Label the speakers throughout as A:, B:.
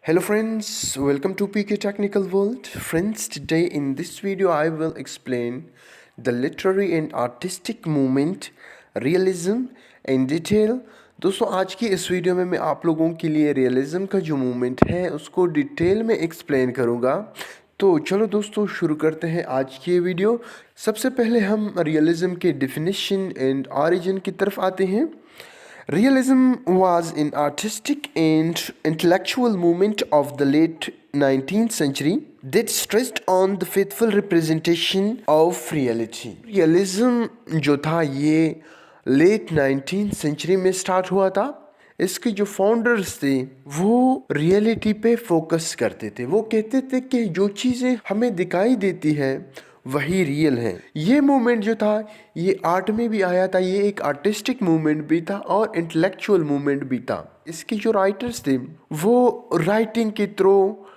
A: Hello friends, welcome to PK Technical World. Friends, today in this video I will explain the literary and artistic movement realism in detail. दोस्तों आज की इस video में मैं आप लोगों के लिए रियलिज्म का जो मूवमेंट है उसको डिटेल में एक्सप्लेन करूँगा। तो चलो दोस्तों शुरू करते हैं आज की ये वीडियो। सबसे पहले हम रियलिज्म के डेफिनेशन एंड ऑरिजिन की तरफ आते हैं। Realism was an artistic and intellectual movement of the late 19th century that stressed on the faithful representation of reality. Realism जो था ये late 19th century में स्टार्ट हुआ था। इसके जो फाउंडर्स थे वो रियलिटी पे फोकस करते थे। वो कहते थे कि जो चीज़ें हमें दिखाई देती है वही रियल है। ये मूवमेंट जो था ये आर्ट में भी आया था, ये एक आर्टिस्टिक मूवमेंट भी था और इंटेलेक्चुअल मूवमेंट भी था। इसके जो राइटर्स थे वो राइटिंग के थ्रू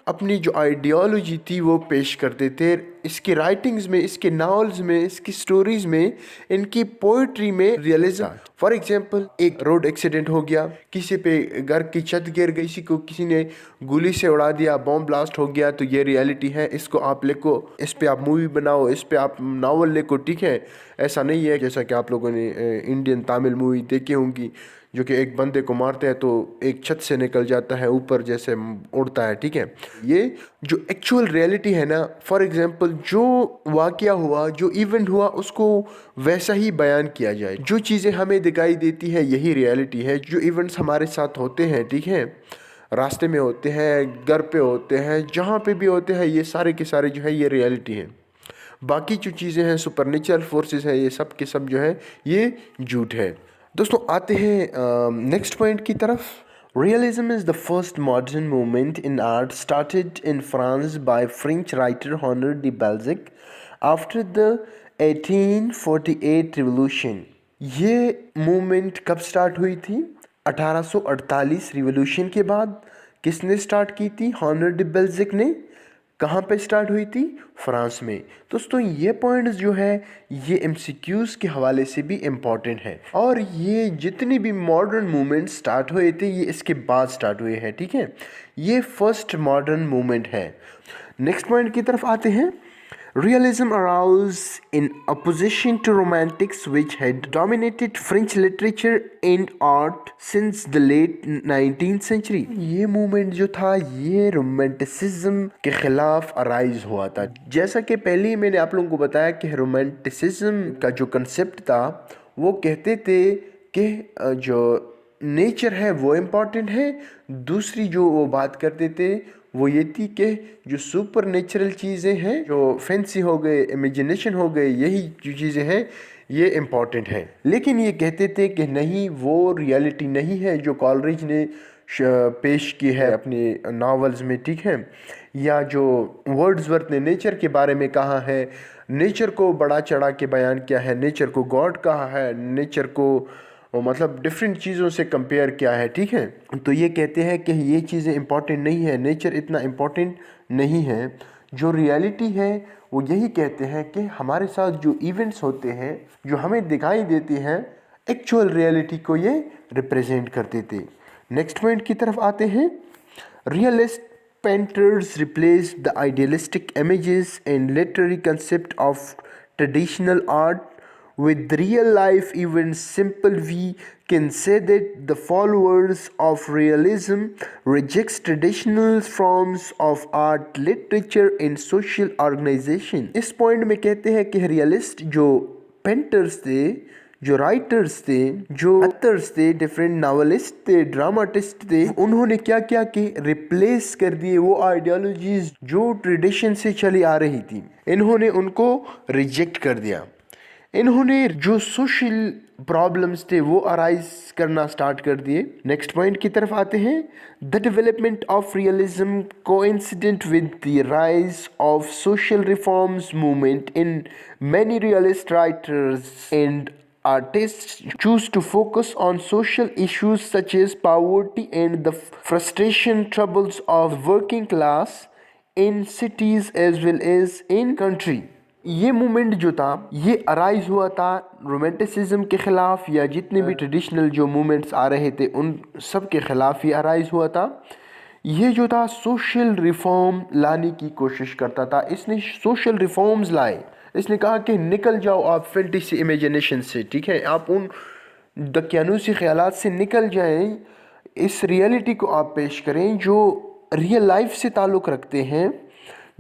A: अपनी जो आइडियोलॉजी थी वो पेश करते थे। इसकी राइटिंग्स में, इसके नॉवेल्स में, इसकी स्टोरीज में, इनकी पोइट्री में रियलिज्म। फॉर एग्जांपल एक रोड एक्सीडेंट हो गया, किसी पे घर की छत गिर गई, किसी ने गोली से उड़ा दिया, बॉम्ब ब्लास्ट हो गया, तो ये रियलिटी है। इसको आप लिखो, इस पे आप मूवी बनाओ, इस पे आप नावल लिखो, ठीक है। ऐसा नहीं है जैसा कि आप लोगों ने इंडियन तमिल मूवी देखी होंगी जो कि एक बंदे को मारते हैं तो एक छत से निकल जाता है ऊपर जैसे उड़ता है, ठीक है। ये जो एक्चुअल रियलिटी है ना, फॉर एग्जांपल जो वाकया हुआ, जो इवेंट हुआ, उसको वैसा ही बयान किया जाए। जो चीज़ें हमें दिखाई देती है यही रियलिटी है। जो इवेंट्स हमारे साथ होते हैं, ठीक है, रास्ते में होते हैं, घर पे होते हैं, जहाँ पे भी होते हैं, ये सारे के सारे जो है ये रियलिटी है। बाकी जो चीज़ें हैं, सुपरनेचुरल फोर्सेस हैं, ये सब के सब जो है ये झूठ है। दोस्तों आते हैं नेक्स्ट पॉइंट की तरफ। Realism is the first modern movement in art started in France by French writer Honoré de Balzac after the 1848 revolution. ये मूवमेंट कब स्टार्ट हुई थी? 1848 रिवॉल्यूशन के बाद। किसने स्टार्ट की थी? हॉनर डे बेल्ज़िक ने। कहाँ पे स्टार्ट हुई थी? फ्रांस में। दोस्तों ये पॉइंट्स जो है ये एमसीक्यूज़ के हवाले से भी इम्पॉर्टेंट है और ये जितनी भी मॉडर्न मूवमेंट स्टार्ट हुए थे ये इसके बाद स्टार्ट हुए हैं, ठीक है। ये फर्स्ट मॉडर्न मूवमेंट है। नेक्स्ट पॉइंट की तरफ आते हैं। Realism arose in opposition to Romantics, which had dominated French literature and art since the late 19th century. ये मूवमेंट जो था ये रोमांटिसिज्म के खिलाफ अराइज हुआ था। जैसा कि पहले ही मैंने आप लोगों को बताया कि रोमांटिसिज्म का जो कंसेप्ट था वो कहते थे कि जो नेचर है वो इम्पॉर्टेंट है। दूसरी जो वो बात करते थे वो ये थी कि जो सुपर नेचुरल चीज़ें हैं, जो फैंसी हो गए, इमेजिनेशन हो गए, यही जो चीज़ें हैं ये इम्पॉर्टेंट हैं। लेकिन ये कहते थे कि नहीं, वो रियलिटी नहीं है जो कॉलरिज ने पेश की है अपने नावल्स में, ठीक है। या जो वर्ड्सवर्थ ने नेचर के बारे में कहा है, नेचर को बड़ा चढ़ा के बयान किया है, नेचर को गॉड कहा है, नेचर को मतलब डिफरेंट चीज़ों से कंपेयर किया है, ठीक है। तो ये कहते हैं कि ये चीज़ें इंपॉर्टेंट नहीं है, नेचर इतना इम्पॉर्टेंट नहीं है। जो रियलिटी है वो यही कहते हैं कि हमारे साथ जो इवेंट्स होते हैं, जो हमें दिखाई देती हैं, एक्चुअल रियलिटी को ये रिप्रेजेंट करते थे। नेक्स्ट पॉइंट की तरफ आते हैं। Realist painters replace the idealistic images and literary concept of traditional art with real life events. Simple, we can say that the followers of realism rejects traditional forms of art, literature and social organization. इस point में कहते हैं कि realist जो painters थे, जो writers थे, जो ऑथर्स थे, डिफरेंट नावलिस्ट थे, ड्रामाटिस्ट थे, उन्होंने क्या किया कि रिप्लेस कर दिए वो आइडियोलॉजीज जो ट्रेडिशन से चली आ रही थी, इन्होंने उनको रिजेक्ट कर दिया। इन्होंने जो सोशल प्रॉब्लम्स थे वो अराइज करना स्टार्ट कर दिए। नेक्स्ट पॉइंट की तरफ आते हैं। The development of realism coincident with the rise of social reforms movement in many realist writers and artists choose to focus on social issues such as poverty and the frustration troubles of working class in cities as well as in country. ये movement जो था ये arise हुआ था romanticism के ख़िलाफ़, या जितने भी ट्रेडिशनल जो मूवमेंट्स आ रहे थे उन सब के ख़िलाफ़ ये अराइज हुआ था। ये जो था सोशल रिफॉर्म लाने की कोशिश करता था। इसने सोशल रिफॉर्म्स लाए। इसने कहा कि निकल जाओ आप फैंटेसी इमेजिनेशन से, ठीक है, आप उन दकियानूसी ख्यालात से निकल जाएं, इस रियलिटी को आप पेश करें जो रियल लाइफ से ताल्लुक़ रखते हैं,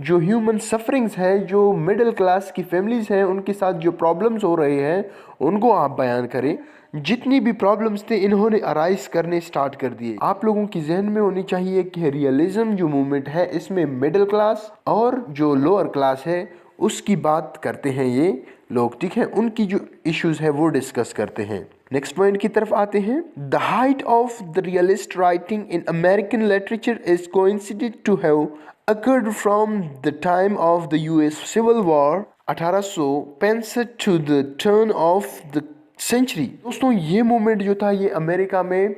A: जो ह्यूमन सफरिंग्स है, जो मिडिल क्लास की फैमिलीज़ हैं, उनके साथ जो प्रॉब्लम्स हो रहे हैं उनको आप बयान करें। जितनी भी प्रॉब्लम्स थे इन्होंने अराइज करने स्टार्ट कर दिए। आप लोगों की जहन में होनी चाहिए कि रियलिज्म जो मूवमेंट है इसमें मिडिल क्लास और जो लोअर क्लास है उसकी बात करते हैं ये लोग, ठीक है, उनकी जो इश्यूज है वो डिस्कस करते हैं। नेक्स्ट पॉइंट की तरफ आते हैं। The height of the realist writing in American literature is coincided to have occurred from the time of the US Civil War 1865 to the turn of the century। दोस्तों ये movement जो था ये America में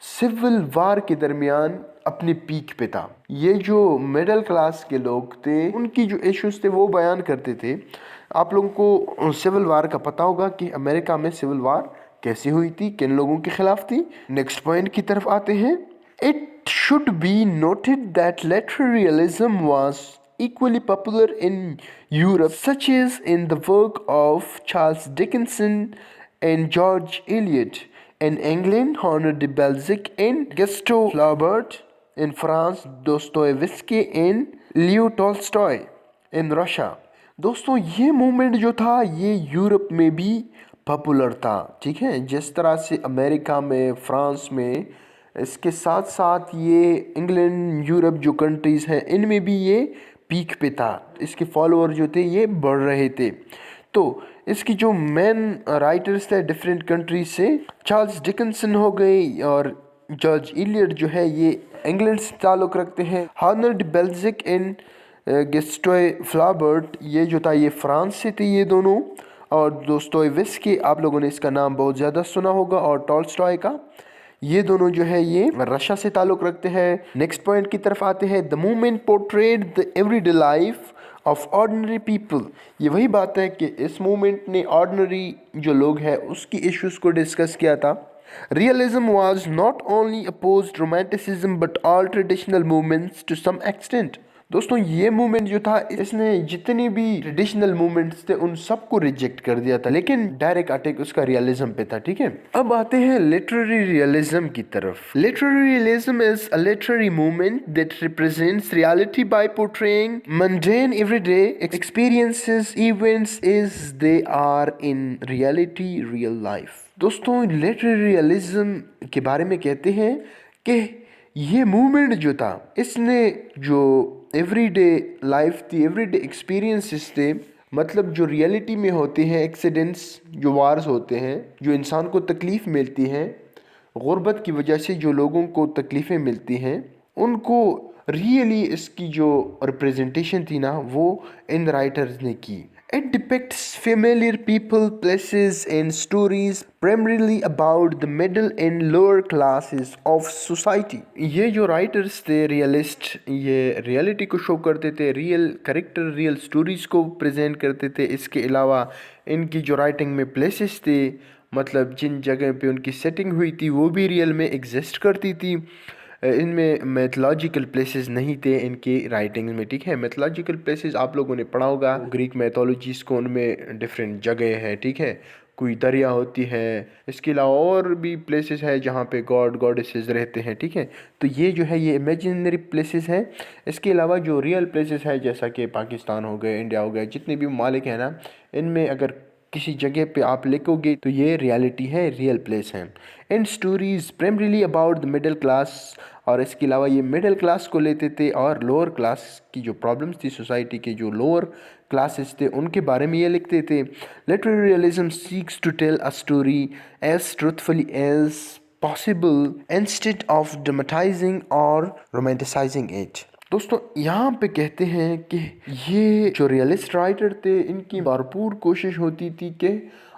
A: सिविल वार के दरमियान अपने peak पे था। ये जो मिडिल क्लास के लोग थे उनकी जो इश्यूज थे वो बयान करते थे। आप लोगों को सिविल वार का पता होगा कि अमेरिका में सिविल वार कैसे हुई थी, किन लोगों के खिलाफ थी। नेक्स्ट पॉइंट की तरफ आते हैं। It should be noted that literary realism was equally popular in Europe, such as in the work of Charles Dickens and George Eliot. In England, Honoré de Balzac and Gaston Flaubert. In France, Dostoevsky and Leo Tolstoy. In Russia, दोस्तों ये movement जो था ये Europe में भी popular था, ठीक है, जिस तरह से अमेरिका में, फ्रांस में, इसके साथ साथ ये इंग्लैंड, यूरोप जो कंट्रीज़ हैं इनमें भी ये पीक पे था। इसके फॉलोअर जो थे ये बढ़ रहे थे। तो इसकी जो मेन राइटर्स थे डिफरेंट कंट्रीज से, चार्ल्स डिकिंसन हो गए और जॉर्ज इलियट जो है ये इंग्लैंड से ताल्लुक़ रखते हैं। हॉनर डे बेल्ज़िक एंड गेस्टोय फ्लाबर्ट ये जो था ये फ्रांस से थे ये दोनों। और दोस्तोयेव्स्की आप लोगों ने इसका नाम बहुत ज़्यादा सुना होगा, और टॉल्स्टॉय का, ये दोनों जो है ये रशिया से ताल्लुक़ रखते हैं। नेक्स्ट पॉइंट की तरफ आते हैं। The movement portrayed the everyday life of ordinary people. ये वही बात है कि इस मूवमेंट ने ऑर्डिनरी जो लोग हैं उसकी इश्यूज़ को डिस्कस किया था। Realism was not only opposed romanticism but all traditional movements to some extent. दोस्तों ये मूवमेंट जो था इसने जितनी भी ट्रेडिशनल मूवमेंट्स थे उन सबको रिजेक्ट कर दिया था, लेकिन डायरेक्ट अटैक उसका रियलिज्म पे था, ठीक है। अब आते हैं लिटरेरी रियलिज्म की तरफ। Literary realism is a literary movement that represents reality by portraying mundane everyday experiences events as they are in reality, real life. दोस्तों लिटरेरी रियलिज्म के बारे में कहते हैं कि ये मूवमेंट जो था इसने जो एवरीडे लाइफ थी, एवरीडे एक्सपीरियंसेस थे, मतलब जो रियलिटी में होते हैं एक्सीडेंट्स, जो वार्स होते हैं, जो इंसान को तकलीफ़ मिलती हैं, गुर्बत की वजह से जो लोगों को तकलीफ़ें मिलती हैं, उनको रियली इसकी जो रिप्रेजेंटेशन थी ना वो इन राइटर्स ने की। It depicts familiar people, places and stories primarily about the middle and lower classes of society। ये जो राइटर्स थे रियलिस्ट, ये रियलिटी को शो करते थे, रियल करेक्टर, रियल स्टोरीज को प्रेजेंट करते थे। इसके अलावा इनकी जो राइटिंग में प्लेसेस थे, मतलब जिन जगह पे उनकी सेटिंग हुई थी वो भी रियल में एग्जिस्ट करती थी। इनमें मैथोलॉजिकल प्लेसेस नहीं थे इनकी राइटिंग्स में, ठीक है। मैथोलॉजिकल प्लेसेस आप लोगों ने पढ़ा होगा, ग्रीक मैथोलॉजीज को, उनमें डिफरेंट जगह है, ठीक है, कोई दरिया होती है, इसके अलावा और भी प्लेसेस है जहाँ पे गॉड गॉडेसेस रहते हैं, ठीक है। तो ये जो है ये इमेजिनरी प्लेसेस हैं। इसके अलावा जो रियल प्लेसेस है जैसा कि पाकिस्तान हो गए, इंडिया हो गया, जितने भी ममालिक हैं ना, इनमें अगर किसी जगह पे आप लिखोगे तो ये रियलिटी है, रियल प्लेस है। And stories primarily about the middle class, और इसके अलावा ये मिडिल क्लास को लेते थे और लोअर क्लास की जो प्रॉब्लम्स थी सोसाइटी के, जो लोअर क्लासेस थे उनके बारे में ये लिखते थे। Literary realism seeks to tell a story as truthfully as possible instead of dramatising और रोमांटिसाइजिंग इट। दोस्तों यहाँ पे कहते हैं कि ये जो रियलिस्ट राइटर थे इनकी भरपूर कोशिश होती थी कि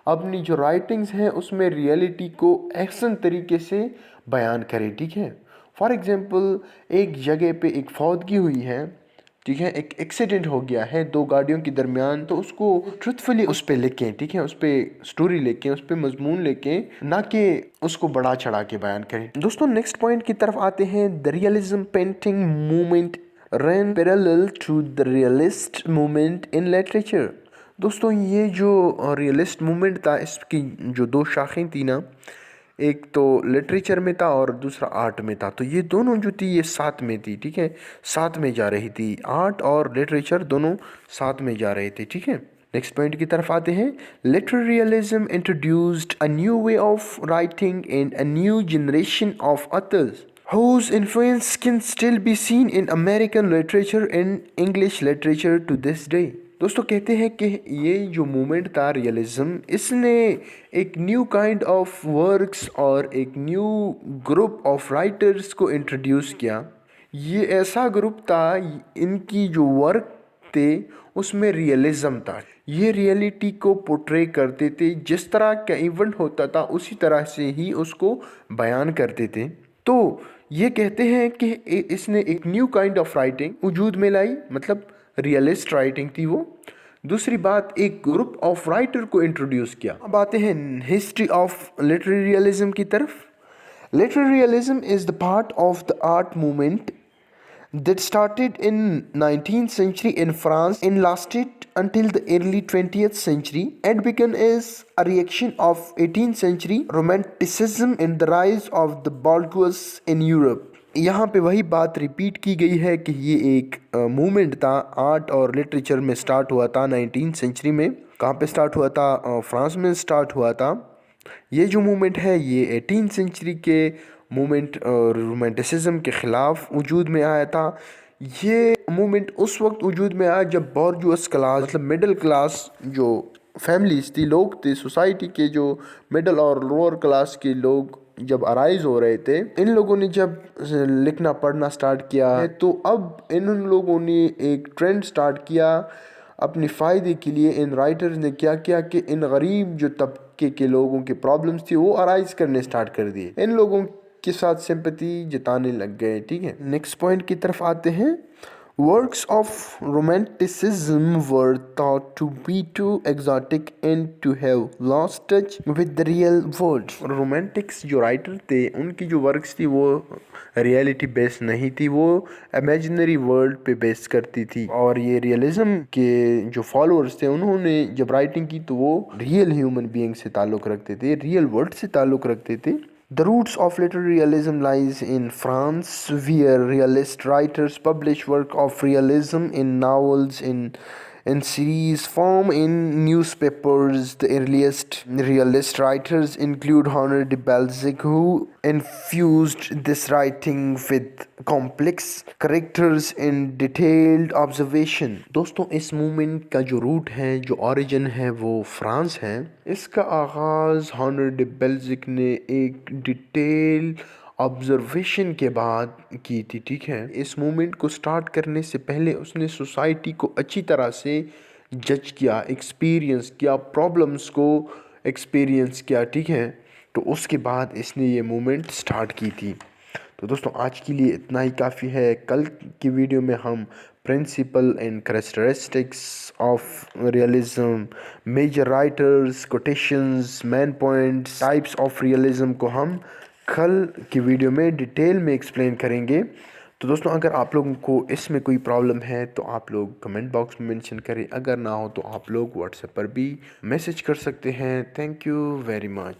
A: अपनी जो राइटिंग्स हैं उसमें रियलिटी को एक्शन तरीके से बयान करें, ठीक है। फॉर एग्ज़ाम्पल एक जगह पे एक फौतगी हुई है, ठीक है, एक एक्सीडेंट हो गया है दो गाड़ियों के दरमियान, तो उसको ट्रुथफुली उस पे लिखें, ठीक है, उस पे स्टोरी लिखें, उस पे मजमून लिखें, ना कि उसको बढ़ा चढ़ा के बयान करें। दोस्तों नेक्स्ट पॉइंट की तरफ आते हैं। The realism painting movement ran parallel to the realist movement in literature। दोस्तों ये जो रियलिस्ट मूवमेंट था, इसकी जो दो शाखें थी ना, एक तो लिटरेचर में था और दूसरा आर्ट में था, तो ये दोनों जो थी ये साथ में थी, ठीक है, साथ में जा रही थी, आर्ट और लिटरेचर दोनों साथ में जा रहे थे, ठीक है। नेक्स्ट पॉइंट की तरफ आते हैं। Literary realism introduced a new way of writing and a new generation of authors whose influence can still be seen in American literature and English literature to this day। दोस्तों कहते हैं कि ये जो मूवमेंट था रियलिज्म, इसने एक new kind of works और एक न्यू ग्रुप ऑफ राइटर्स को इंट्रोड्यूस किया। ये ऐसा ग्रुप था, इनकी जो वर्क थे उसमें रियलिज्म था। ये रियलिटी को पोर्ट्रे करते थे, जिस तरह का इवेंट होता था उसी तरह से ही उसको बयान करते थे। तो ये कहते हैं कि इसने एक न्यू काइंड ऑफ राइटिंग वजूद में लाई, मतलब रियलिस्ट राइटिंग थी वो। दूसरी बात, एक ग्रुप ऑफ राइटर को इंट्रोड्यूस किया। अब आते हैं हिस्ट्री ऑफ लिटरेरी रियलिज्म की तरफ। Literary realism is the part of the art movement that started in 19th century in France and lasted until the early 20th century and began as a reaction of 18th century romanticism and the rise of the bourgeois in Europe। यहाँ पे वही बात repeat की गई है कि ये एक मूवमेंट था, आर्ट और लिटरेचर में स्टार्ट हुआ था 19th सेंचुरी में। कहाँ पे स्टार्ट हुआ था? फ्रांस में स्टार्ट हुआ था। ये जो मूवमेंट है ये 18th सेंचुरी के मूवमेंट रोमांटिसिज्म के ख़िलाफ़ वजूद में आया था। ये मूवमेंट उस वक्त वजूद में आया जब बॉर्जुअस क्लास, मतलब मिडिल क्लास जो फैमिलीज थी, लोग थे सोसाइटी के, जो मिडिल और लोअर क्लास के लोग जब अराइज हो रहे थे, इन लोगों ने जब लिखना पढ़ना स्टार्ट किया है, तो अब इन लोगों ने एक ट्रेंड स्टार्ट किया अपने फ़ायदे के लिए। इन राइटर्स ने क्या किया कि इन गरीब जो तबके के लोगों की प्रॉब्लम्स थी वो अराइज करने स्टार्ट कर दिए, इन लोगों के साथ सिंपैथी जताने लग गए, ठीक है। नेक्स्ट पॉइंट की तरफ आते हैं। Works of Romanticism were thought to be too exotic and to have lost touch with the real world। Romantics जो राइटर थे उनकी जो वर्क्स थी वो रियलिटी बेस्ड नहीं थी, वो इमेजिनरी वर्ल्ड पे बेस करती थी। और ये रियलिज्म के जो फॉलोअर्स थे उन्होंने जब राइटिंग की तो वो रियल ह्यूमन बीइंग से ताल्लुक़ रखते थे, रियल वर्ल्ड से ताल्लुक़ रखते थे। The roots of literary realism lies in France, where realist writers publish work of realism in novels, in series form, in newspapers. The earliest realist writers include Honoré de Balzac, who infused this writing with complex characters and detailed observation। दोस्तों इस movement का जो root है, जो origin है, वो France है। इसका आगाज़ हॉनरे डे बेल्जिक ने एक डिटेल ऑब्जर्वेशन के बाद की थी, ठीक है। इस मूवमेंट को स्टार्ट करने से पहले उसने सोसाइटी को अच्छी तरह से जज किया, एक्सपीरियंस किया, प्रॉब्लम्स को एक्सपीरियंस किया, ठीक है। तो उसके बाद इसने ये मूवमेंट स्टार्ट की थी। तो दोस्तों आज के लिए इतना ही काफ़ी है। कल की वीडियो में हम principle and characteristics of realism, major writers, quotations, main points, types of realism को हम कल की वीडियो में डिटेल में एक्सप्लेन करेंगे। तो दोस्तों अगर आप लोगों को इसमें कोई प्रॉब्लम है तो आप लोग कमेंट बॉक्स में मेंशन करें, अगर ना हो तो आप लोग व्हाट्सएप पर भी मैसेज कर सकते हैं। Thank you very much.